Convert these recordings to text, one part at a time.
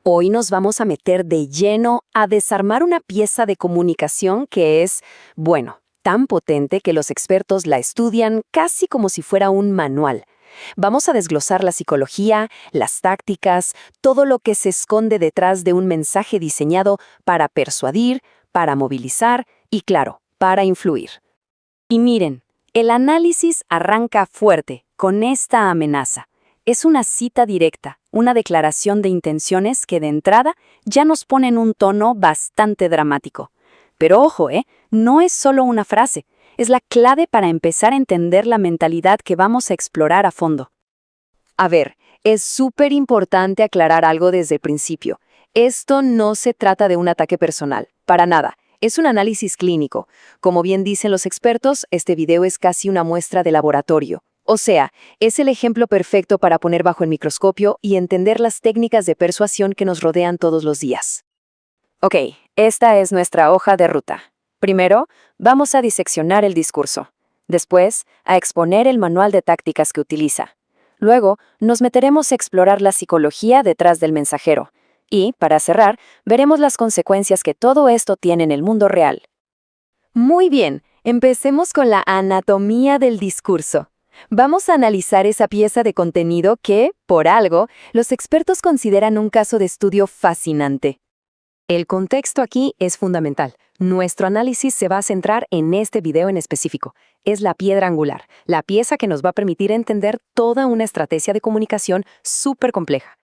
Hoy nos vamos a meter de lleno a desarmar una pieza de comunicación que es, bueno, tan potente que los expertos la estudian casi como si fuera un manual. Vamos a desglosar la psicología, las tácticas, todo lo que se esconde detrás de un mensaje diseñado para persuadir, para movilizar y, claro, para influir. Y miren, el análisis arranca fuerte con esta amenaza. Es una cita directa, una declaración de intenciones que de entrada ya nos pone en un tono bastante dramático. Pero ojo, no es solo una frase, es la clave para empezar a entender la mentalidad que vamos a explorar a fondo. A ver, es súper importante aclarar algo desde el principio. Esto no se trata de un ataque personal, para nada. Es un análisis clínico. Como bien dicen los expertos, este video es casi una muestra de laboratorio. O sea, es el ejemplo perfecto para poner bajo el microscopio y entender las técnicas de persuasión que nos rodean todos los días. Ok, esta es nuestra hoja de ruta. Primero, vamos a diseccionar el discurso. Después, a exponer el manual de tácticas que utiliza. Luego, nos meteremos a explorar la psicología detrás del mensajero. Y, para cerrar, veremos las consecuencias que todo esto tiene en el mundo real. Muy bien, empecemos con la anatomía del discurso. Vamos a analizar esa pieza de contenido que, por algo, los expertos consideran un caso de estudio fascinante. El contexto aquí es fundamental. Nuestro análisis se va a centrar en este video en específico. Es la piedra angular, la pieza que nos va a permitir entender toda una estrategia de comunicación súper compleja.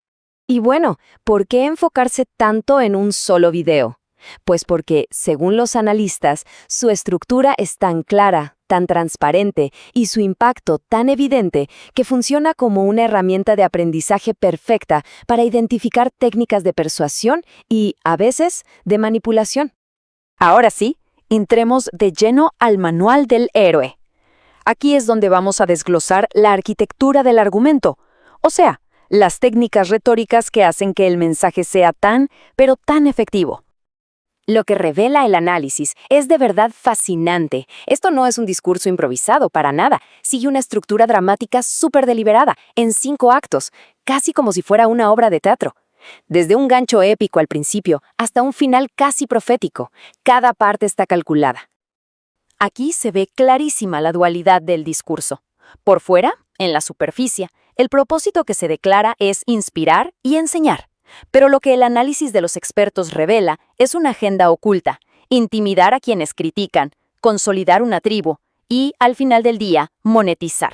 Y bueno, ¿por qué enfocarse tanto en un solo video? Pues porque, según los analistas, su estructura es tan clara, tan transparente y su impacto tan evidente que funciona como una herramienta de aprendizaje perfecta para identificar técnicas de persuasión y, a veces, de manipulación. Ahora sí, entremos de lleno al manual del héroe. Aquí es donde vamos a desglosar la arquitectura del argumento, o sea, las técnicas retóricas que hacen que el mensaje sea tan, pero tan efectivo. Lo que revela el análisis es de verdad fascinante. Esto no es un discurso improvisado para nada. Sigue una estructura dramática súper deliberada, en 5 actos, casi como si fuera una obra de teatro. Desde un gancho épico al principio hasta un final casi profético, cada parte está calculada. Aquí se ve clarísima la dualidad del discurso. Por fuera, en la superficie, el propósito que se declara es inspirar y enseñar. Pero lo que el análisis de los expertos revela es una agenda oculta, intimidar a quienes critican, consolidar una tribu y, al final del día, monetizar.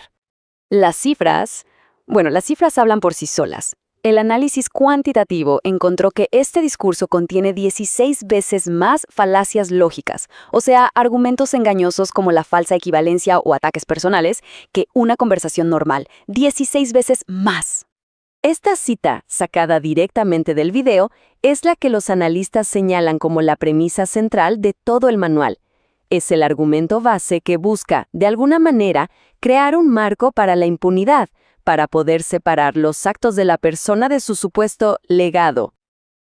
Las cifras hablan por sí solas. El análisis cuantitativo encontró que este discurso contiene 16 veces más falacias lógicas, o sea, argumentos engañosos como la falsa equivalencia o ataques personales, que una conversación normal, 16 veces más. Esta cita, sacada directamente del video, es la que los analistas señalan como la premisa central de todo el manual. Es el argumento base que busca, de alguna manera, crear un marco para la impunidad, para poder separar los actos de la persona de su supuesto legado.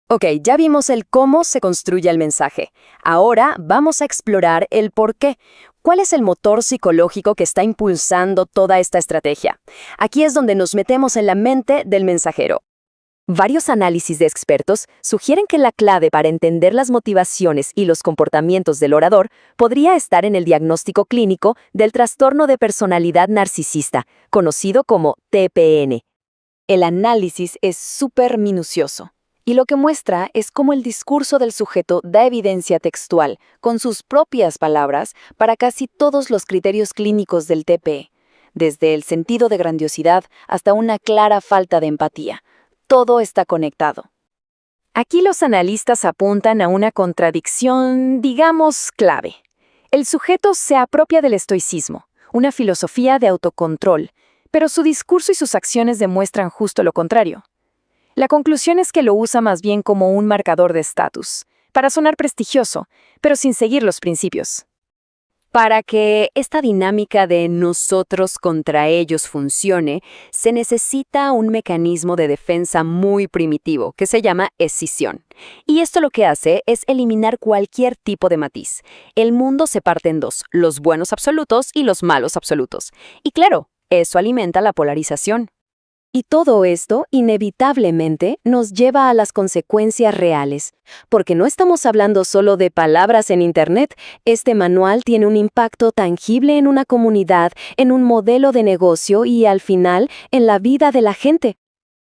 Ok, ya vimos el cómo se construye el mensaje. Ahora vamos a explorar el por qué. ¿Cuál es el motor psicológico que está impulsando toda esta estrategia? Aquí es donde nos metemos en la mente del mensajero. Varios análisis de expertos sugieren que la clave para entender las motivaciones y los comportamientos del orador podría estar en el diagnóstico clínico del trastorno de personalidad narcisista, conocido como TPN. El análisis es súper minucioso. Y lo que muestra es cómo el discurso del sujeto da evidencia textual, con sus propias palabras, para casi todos los criterios clínicos del TPE, desde el sentido de grandiosidad hasta una clara falta de empatía. Todo está conectado. Aquí los analistas apuntan a una contradicción, digamos, clave. El sujeto se apropia del estoicismo, una filosofía de autocontrol, pero su discurso y sus acciones demuestran justo lo contrario. La conclusión es que lo usa más bien como un marcador de estatus, para sonar prestigioso, pero sin seguir los principios. Para que esta dinámica de nosotros contra ellos funcione, se necesita un mecanismo de defensa muy primitivo que se llama escisión. Y esto lo que hace es eliminar cualquier tipo de matiz. El mundo se parte en dos, los buenos absolutos y los malos absolutos. Y claro, eso alimenta la polarización. Y todo esto, inevitablemente, nos lleva a las consecuencias reales. Porque no estamos hablando solo de palabras en Internet, este manual tiene un impacto tangible en una comunidad, en un modelo de negocio y, al final, en la vida de la gente.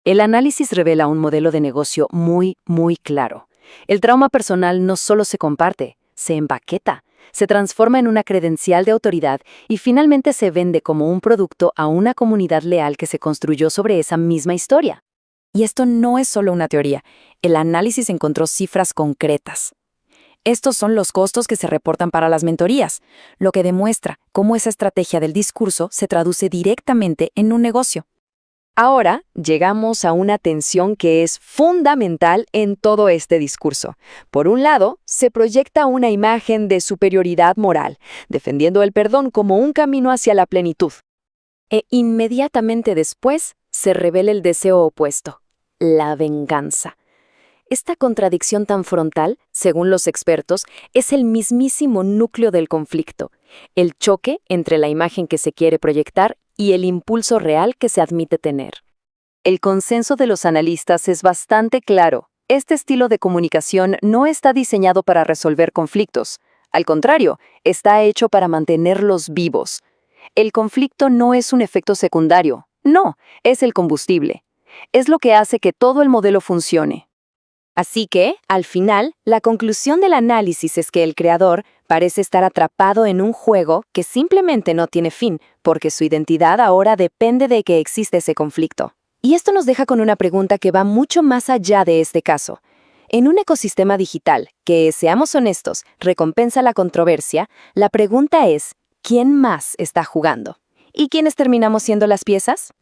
El análisis revela un modelo de negocio muy claro. El trauma personal no solo se comparte, se empaqueta, se transforma en una credencial de autoridad y finalmente se vende como un producto a una comunidad leal que se construyó sobre esa misma historia. Y esto no es solo una teoría. El análisis encontró cifras concretas. Estos son los costos que se reportan para las mentorías, lo que demuestra cómo esa estrategia del discurso se traduce directamente en un negocio. Ahora llegamos a una tensión que es fundamental en todo este discurso. Por un lado, se proyecta una imagen de superioridad moral, defendiendo el perdón como un camino hacia la plenitud. E inmediatamente después se revela el deseo opuesto, la venganza. Esta contradicción tan frontal, según los expertos, es el mismísimo núcleo del conflicto, el choque entre la imagen que se quiere proyectar y el impulso real que se admite tener. El consenso de los analistas es bastante claro. Este estilo de comunicación no está diseñado para resolver conflictos. Al contrario, está hecho para mantenerlos vivos. El conflicto no es un efecto secundario, no, es el combustible. Es lo que hace que todo el modelo funcione. Así que, al final, la conclusión del análisis es que el creador parece estar atrapado en un juego que simplemente no tiene fin, porque su identidad ahora depende de que exista ese conflicto. Y esto nos deja con una pregunta que va mucho más allá de este caso. En un ecosistema digital que, seamos honestos, recompensa la controversia, la pregunta es, ¿quién más está jugando? ¿Y quiénes terminamos siendo las piezas?